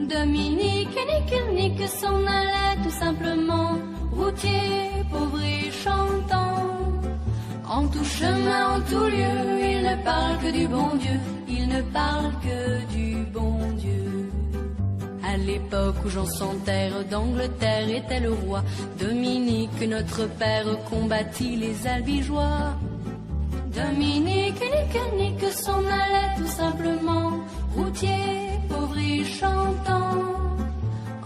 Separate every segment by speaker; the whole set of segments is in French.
Speaker 1: Dominique nique s'en allait tout simplement, routier, pauvre et chantant. En tout chemin, en tout lieu, il ne parle que du bon Dieu, il ne parle que du bon Dieu. À l'époque où Jean sans terre d'Angleterre était le roi, Dominique, notre père, combattit les albigeois. Dominique nique s'en allait tout simplement, routier, pauvre et chantant.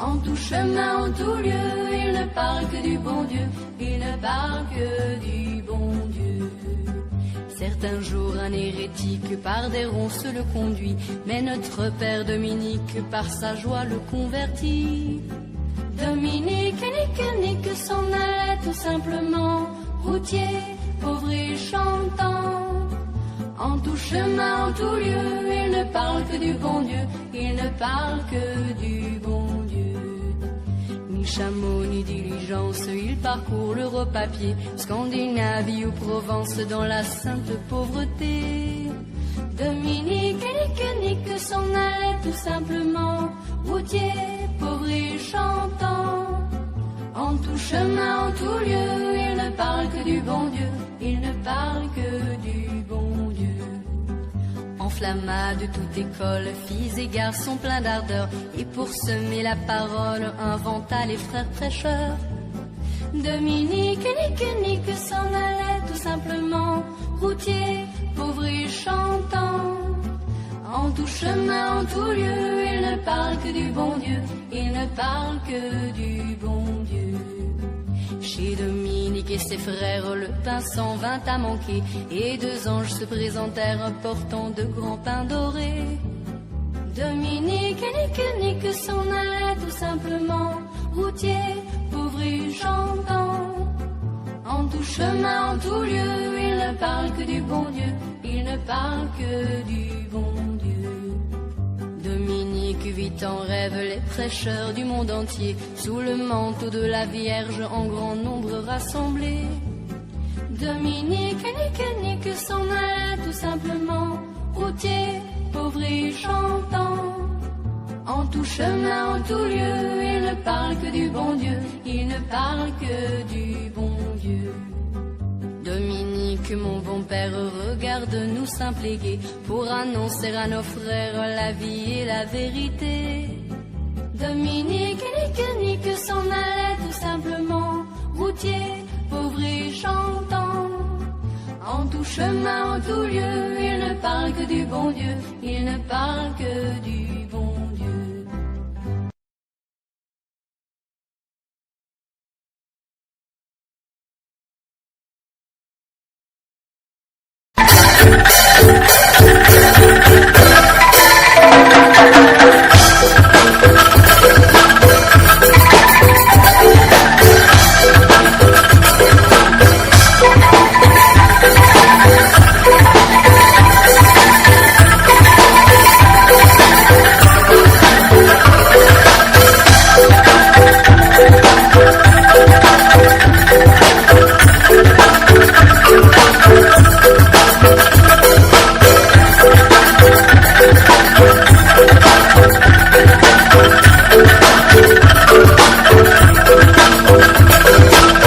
Speaker 1: En tout chemin, en tout lieu, il ne parle que du bon Dieu, il ne parle que du bon Dieu. Certains jours, un hérétique par des ronces le conduit, mais notre père Dominique, par sa joie, le convertit. Dominique nique s'en allait tout simplement, routier, pauvre et chantant. En tout chemin, en tout lieu, il ne parle que du bon Dieu, il ne parle que du bon Dieu. Ni chameau, ni diligence, il parcourt l'Europe à pied, Scandinavie ou Provence, dans la sainte pauvreté. Dominique nique s'en allait tout simplement, routier, pauvre et chantant. En tout chemin, en tout lieu, il ne parle que du bon Dieu, il ne parle que du bon Dieu. Enflamma de toute école, filles et garçons pleins d'ardeur, et pour semer la parole, inventa les frères prêcheurs. Dominique nique s'en allait tout simplement, routier, pauvre et chantant. En tout chemin, en tout lieu, il ne parle que du bon Dieu, il ne parle que du bon Dieu. Chez Dominique et ses frères, le pain s'en vint à manquer, et deux anges se présentèrent portant de grands pains dorés. Dominique nique s'en allait tout simplement, routier, pauvre et chantant. En tout chemin, en tout lieu, il ne parle que du bon Dieu, il ne parle que du bon Dieu. Dominique vit en rêve les prêcheurs du monde entier, sous le manteau de la Vierge en grand nombre rassemblés. Dominique nique s'en allait tout simplement, routier, pauvre et chantant. En tout chemin, en tout lieu, il ne parle que du bon Dieu, il ne parle que du bon Dieu. Dominique, mon bon père, regarde-nous simple et gai, pour annoncer à nos frères la vie et la vérité. Dominique nique s'en allait tout simplement, routier, pauvre et chantant. En tout chemin, en tout lieu, il ne parle que du bon Dieu, il ne parle que du bon Dieu.